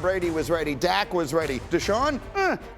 Brady was ready. Dak was ready. Deshaun?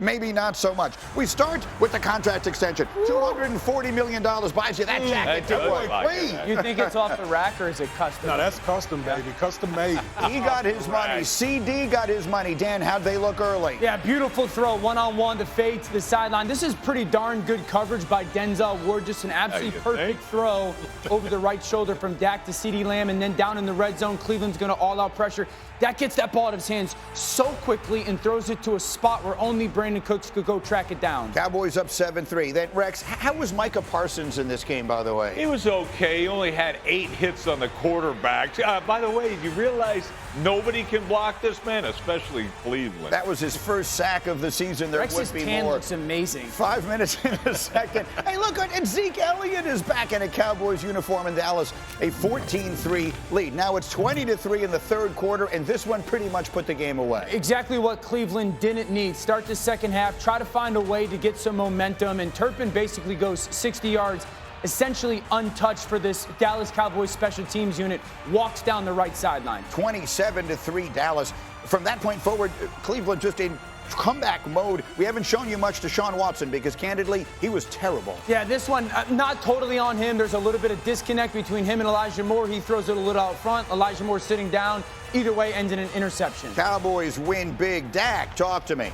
Maybe not so much. We start with the contract extension. $240 million buys you that jacket. You think it's off the rack or is it custom? No, that's custom, baby. Custom made. He got his money. CD got his money. Dan, how'd they look early? Yeah, beautiful throw, one-on-one, the fade to the sideline. This is pretty darn good coverage by Denzel Ward. Just an absolutely perfect throw over the right shoulder from Dak to CeeDee Lamb, and then down in the red zone, Cleveland's going to all-out pressure. Dak gets that ball out of his hands so quickly and throws it to a spot where only Brandon Cooks could go track it down. Cowboys up 7-3. Then, Rex, how was Micah Parsons in this game, by the way? He was okay. He only had 8 hits on the quarterback. By the way, you realize nobody can block this man, especially Cleveland. That was his first sack of the season. There Rex's would be tan more. looks amazing. 5 minutes in the second. Hey, look, and Zeke Elliott is back in a Cowboys uniform in Dallas. A 14-3 lead. Now it's 20-3 in the third quarter, and this one pretty much put the game away. Exactly what Cleveland didn't need. Start the second half, try to find a way to get some momentum, and Turpin basically goes 60 yards, essentially untouched for this Dallas Cowboys special teams unit, walks down the right sideline. 27-3 Dallas. From that point forward, Cleveland just in comeback mode. We haven't shown you much Deshaun Watson because, candidly, he was terrible. Yeah, this one, not totally on him. There's a little bit of disconnect between him and Elijah Moore. He throws it a little out front. Elijah Moore sitting down. Either way, ends in an interception. Cowboys win big. Dak, talk to me.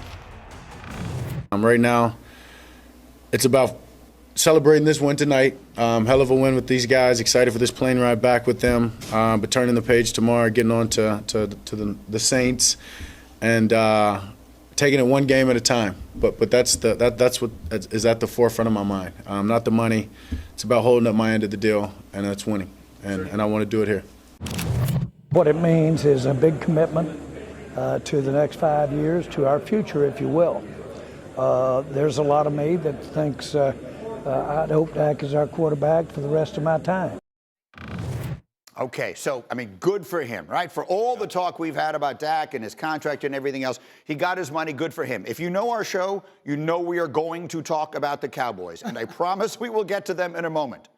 Right now, it's about celebrating this win tonight. Hell of a win with these guys. Excited for this plane ride back with them. But turning the page tomorrow, getting on to the Saints, and taking it one game at a time. But that's what is at the forefront of my mind. Not the money. It's about holding up my end of the deal, and that's winning. And I want to do it here. What it means is a big commitment to the next 5 years, to our future, if you will. There's a lot of me that thinks I'd hope Dak is our quarterback for the rest of my time. Okay, so, I mean, good for him, right? For all the talk we've had about Dak and his contract and everything else, he got his money. Good for him. If you know our show, you know we are going to talk about the Cowboys, and I promise we will get to them in a moment.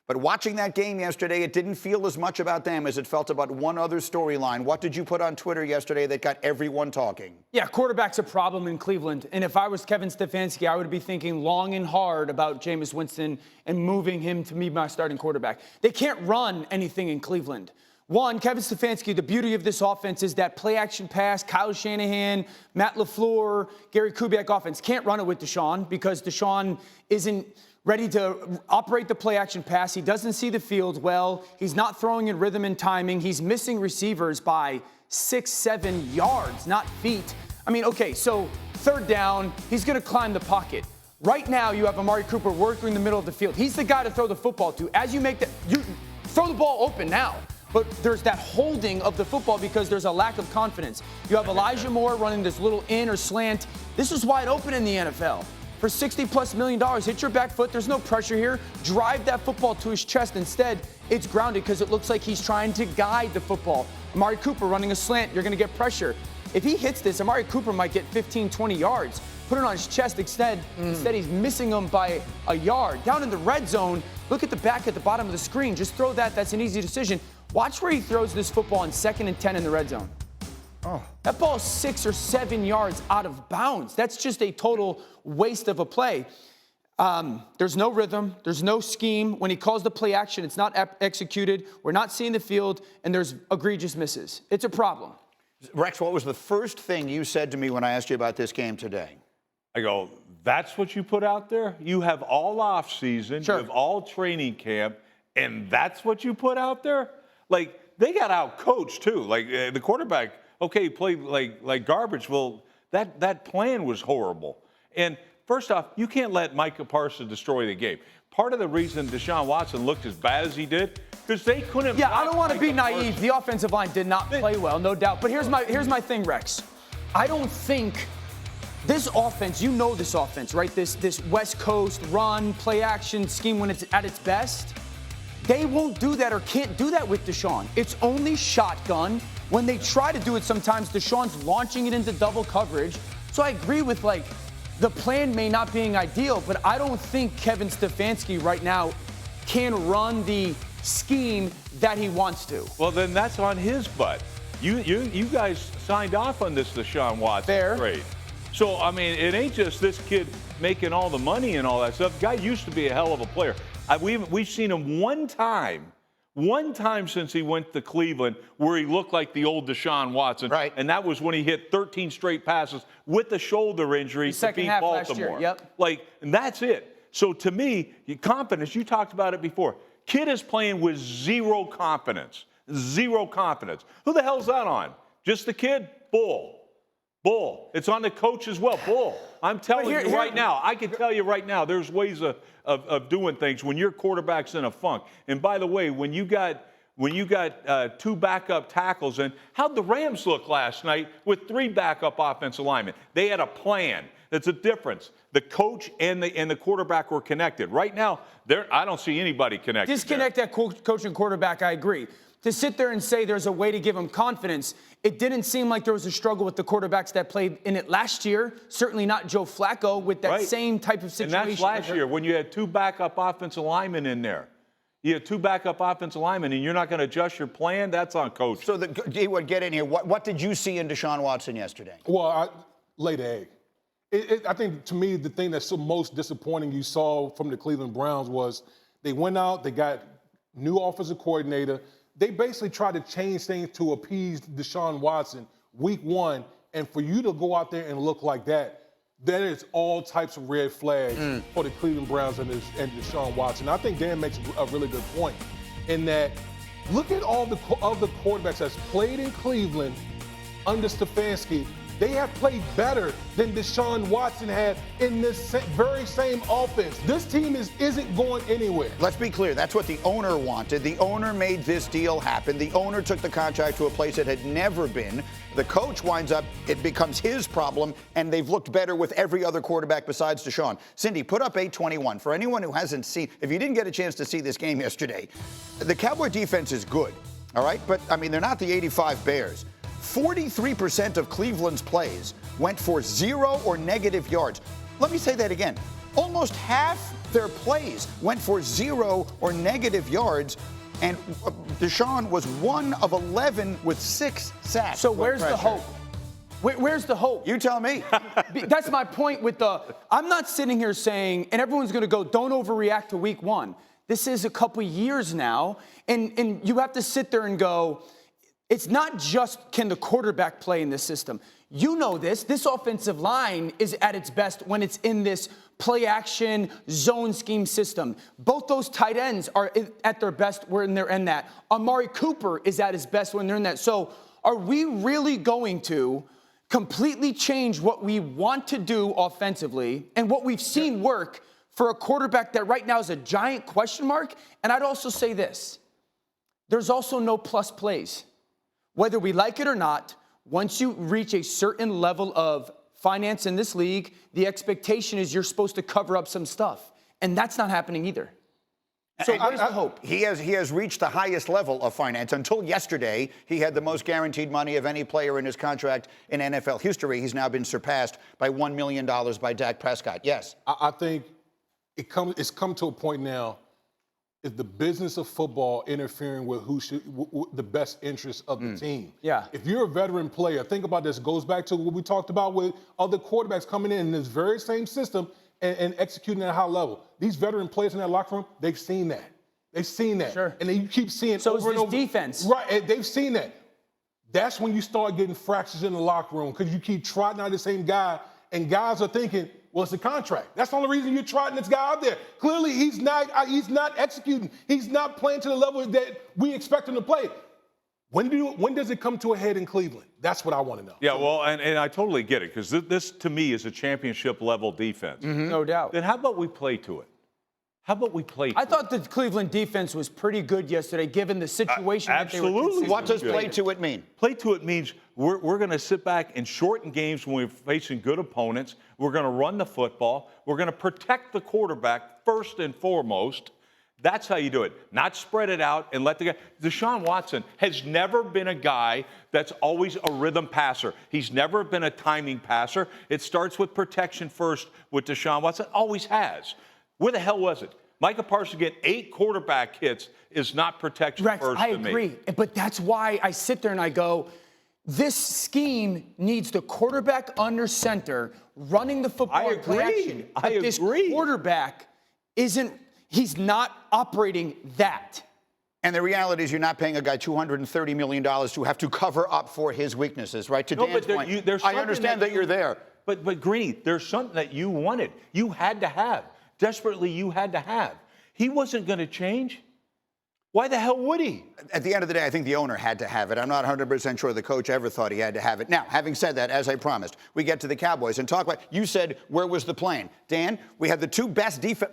But watching that game yesterday, it didn't feel as much about them as it felt about one other storyline. What did you put on Twitter yesterday that got everyone talking? Yeah, quarterback's a problem in Cleveland. And if I was Kevin Stefanski, I would be thinking long and hard about Jameis Winston and moving him to be my starting quarterback. They can't run anything in Cleveland. One, Kevin Stefanski, the beauty of this offense is that play-action pass, Kyle Shanahan, Matt LaFleur, Gary Kubiak offense can't run it with Deshaun because Deshaun isn't ready to operate the play-action pass. He doesn't see the field well. He's not throwing in rhythm and timing. He's missing receivers by 6-7 yards, not feet. I mean, okay, so third down, he's going to climb the pocket. Right now, you have Amari Cooper working in the middle of the field. He's the guy to throw the football to. As you make that, you throw the ball open now. But there's that holding of the football because there's a lack of confidence. You have Elijah Moore running this little in or slant. This is wide open in the NFL. For $60+ million, hit your back foot. There's no pressure here. Drive that football to his chest. Instead, it's grounded because it looks like he's trying to guide the football. Amari Cooper running a slant. You're going to get pressure. If he hits this, Amari Cooper might get 15, 20 yards. Put it on his chest instead. Instead, he's missing him by a yard. Down in the red zone, look at the back at the bottom of the screen. Just throw that. That's an easy decision. Watch where he throws this football on 2nd and 10 in the red zone. Oh. That ball's 6 or 7 yards out of bounds. That's just a total waste of a play. There's no rhythm. There's no scheme. When he calls the play action, it's not executed. We're not seeing the field, and there's egregious misses. It's a problem. Rex, what was the first thing you said to me when I asked you about this game today? I go, that's what you put out there? You have all off season, you have all training camp, and that's what you put out there? Like, they got out coached too. Like, the quarterback, okay, played like garbage. Well, that plan was horrible. And first off, you can't let Micah Parsons destroy the game. Part of the reason Deshaun Watson looked as bad as he did, because they couldn't. Yeah, I don't want to be naive. The offensive line did not play well, no doubt. But here's my thing, Rex. I don't think this offense, you know this offense, right? This West Coast run, play action scheme when it's at its best. They won't do that or can't do that with Deshaun. It's only shotgun. When they try to do it, sometimes Deshaun's launching it into double coverage. So I agree with, like, the plan may not being ideal, but I don't think Kevin Stefanski right now can run the scheme that he wants to. Well, then that's on his butt. You guys signed off on this Deshaun Watson trade. So, I mean, it ain't just this kid making all the money and all that stuff. The guy used to be a hell of a player. We've seen him one time since he went to Cleveland where he looked like the old Deshaun Watson. Right. And that was when he hit 13 straight passes with a shoulder injury to beat Baltimore. Last year, yep. And that's it. So to me, confidence, you talked about it before. Kid is playing with zero confidence. Zero confidence. Who the hell's that on? Just the kid? Bull. It's on the coach as well. Bull. I'm telling you right now. I can tell you right now. There's ways of doing things when your quarterback's in a funk. And by the way, when you got two backup tackles, and how'd the Rams look last night with 3 backup offensive linemen? They had a plan. That's a difference. The coach and the quarterback were connected. Right now, I don't see anybody connected. Disconnect that coach and quarterback, I agree. To sit there and say there's a way to give him confidence, it didn't seem like there was a struggle with the quarterbacks that played in it last year. Certainly not Joe Flacco with that same type of situation. And that's last year when you had 2 backup offensive linemen in there. You had 2 backup offensive linemen, and you're not going to adjust your plan? That's on coach. So, get in here. What did you see in Deshaun Watson yesterday? Well, I laid an egg. I think, to me, the thing that's the most disappointing you saw from the Cleveland Browns was they went out, they got new offensive coordinator. They basically tried to change things to appease Deshaun Watson week 1, and for you to go out there and look like that is all types of red flags for the Cleveland Browns and Deshaun Watson. I think Dan makes a really good point in that look at all the other quarterbacks that's played in Cleveland under Stefanski. They have played better than Deshaun Watson had in this very same offense. This team isn't going anywhere. Let's be clear. That's what the owner wanted. The owner made this deal happen. The owner took the contract to a place it had never been. The coach winds up, it becomes his problem, and they've looked better with every other quarterback besides Deshaun. Cindy, put up 821. For anyone who hasn't seen, if you didn't get a chance to see this game yesterday, the Cowboy defense is good, all right? But, I mean, they're not the 85 Bears. 43% of Cleveland's plays went for 0 or negative yards. Let me say that again. Almost half their plays went for 0 or negative yards, and Deshaun was 1 of 11 with 6 sacks. So where's the hope? Where's the hope? You tell me. That's my point with I'm not sitting here saying, and everyone's going to go, don't overreact to week 1. This is a couple years now, and you have to sit there and go, it's not just can the quarterback play in this system. You know this. This offensive line is at its best when it's in this play-action zone scheme system. Both those tight ends are at their best when they're in that. Amari Cooper is at his best when they're in that. So are we really going to completely change what we want to do offensively and what we've seen work for a quarterback that right now is a giant question mark? And I'd also say this. There's also no plus plays. Whether we like it or not, once you reach a certain level of finance in this league, the expectation is you're supposed to cover up some stuff. And that's not happening either. So where's the hope? He has reached the highest level of finance. Until yesterday, he had the most guaranteed money of any player in his contract in NFL history. He's now been surpassed by $1 million by Dak Prescott. Yes. I think it's come to a point now. Is the business of football interfering with the best interest of the team? Yeah. If you're a veteran player, think about this. It goes back to what we talked about with other quarterbacks coming in this very same system and executing at a high level. These veteran players in that locker room, they've seen that. They've seen that. Sure. And then you keep seeing so over and over. Defense. Right. And they've seen that. That's when you start getting fractures in the locker room because you keep trotting out the same guy, and guys are thinking, well, it's a contract. That's the only reason you're trotting this guy out there. Clearly, he's not executing. He's not playing to the level that we expect him to play. When does it come to a head in Cleveland? That's what I want to know. Yeah, well, and I totally get it because this, to me, is a championship-level defense. Mm-hmm. No doubt. Then how about we play to it? How about we play to it? I thought the Cleveland defense was pretty good yesterday, given the situation that they were absolutely. What does play to it mean? Play to it means we're going to sit back and shorten games when we're facing good opponents. We're going to run the football. We're going to protect the quarterback first and foremost. That's how you do it. Not spread it out and let the guy. Deshaun Watson has never been a guy that's always a rhythm passer. He's never been a timing passer. It starts with protection first with Deshaun Watson. Always has. Where the hell was it? Micah Parsons getting 8 quarterback hits is not protection Rex, first I to me. agree. But that's why I sit there and I go, This scheme needs the quarterback under center running the football in play action. But this quarterback he's not operating that. And the reality is you're not paying a guy $230 million to have to cover up for his weaknesses, right? To Dan's point, I understand that you're there. But Greeny, there's something that you wanted. You had to have. Desperately, you had to have. He wasn't going to change. Why the hell would he? At the end of the day, I think the owner had to have it. I'm not 100% sure the coach ever thought he had to have it. Now, having said that, as I promised, we get to the Cowboys and talk about, you said, where was the plan? Dan, we had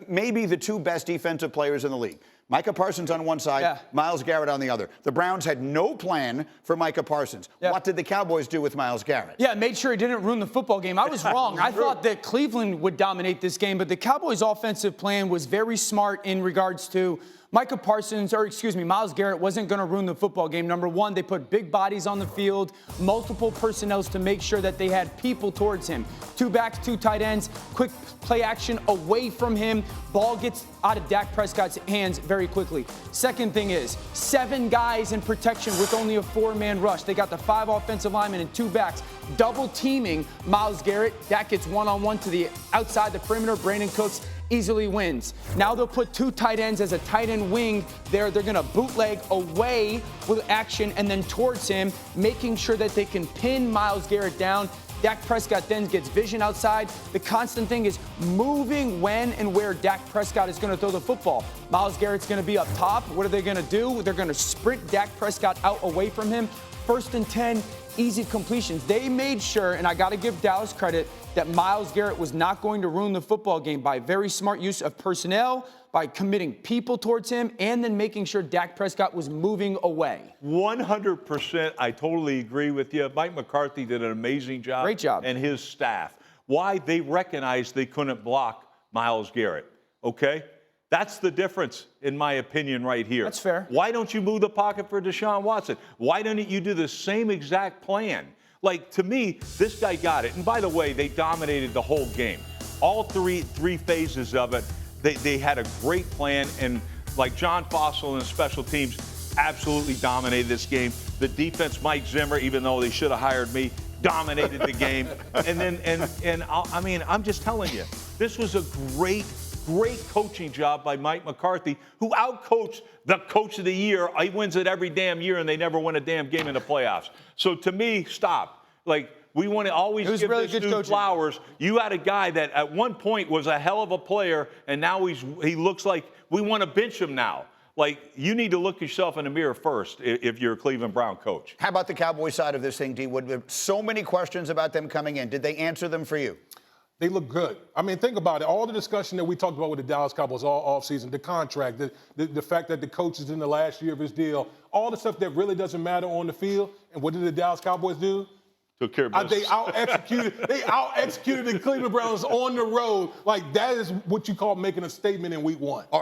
maybe the two best defensive players in the league. Micah Parsons on one side, Myles Garrett on the other. The Browns had no plan for Micah Parsons. What did the Cowboys do with Myles Garrett? Yeah, made sure he didn't ruin the football game. I was wrong. I thought that Cleveland would dominate this game, but the Cowboys' offensive plan was very smart in regards to Myles Garrett wasn't going to ruin the football game. Number one, they put big bodies on the field, multiple personnels to make sure that they had people towards him. 2 backs, 2 tight ends, quick play action away from him. Ball gets out of Dak Prescott's hands very quickly. Second thing is 7 guys in protection with only a 4-man rush. They got the 5 offensive linemen and 2 backs double teaming Myles Garrett. Dak gets one-on-one to the outside the perimeter. Brandon Cooks easily wins. Now they'll put 2 tight ends as a tight end wing there. They're going to bootleg away with action and then towards him, making sure that they can pin Myles Garrett down. Dak Prescott then gets vision outside. The constant thing is moving when and where Dak Prescott is going to throw the football. Myles Garrett's going to be up top. What are they going to do? They're going to sprint Dak Prescott out away from him. 1st and 10, easy completions. They made sure, and I got to give Dallas credit, that Myles Garrett was not going to ruin the football game by very smart use of personnel, by committing people towards him, and then making sure Dak Prescott was moving away. 100%. I totally agree with you. Mike McCarthy did an amazing job. Great job. And his staff. Why? They recognized they couldn't block Myles Garrett. Okay? That's the difference, in my opinion, right here. That's fair. Why don't you move the pocket for Deshaun Watson? Why don't you do the same exact plan? Like, to me, this guy got it. And by the way, they dominated the whole game. All three phases of it, they had a great plan. And like John Fossil and special teams absolutely dominated this game. The defense, Mike Zimmer, even though they should have hired me, dominated the game. I'm just telling you, this was a great coaching job by Mike McCarthy, who outcoached the coach of the year. He wins it every damn year, and they never win a damn game in the playoffs. So to me, stop. Like, we want to always give really this dude flowers. You had a guy that at one point was a hell of a player, and now he looks like we want to bench him now. Like, you need to look yourself in the mirror first if you're a Cleveland Brown coach. How about the Cowboys side of this thing, D. Wood? So many questions about them coming in. Did they answer them for you? They look good. I mean, think about it. All the discussion that we talked about with the Dallas Cowboys all offseason, the contract, the fact that the coach is in the last year of his deal, all the stuff that really doesn't matter on the field. And what did the Dallas Cowboys do? Took care of business. They out-executed the Cleveland Browns on the road. Like, that is what you call making a statement in week 1. All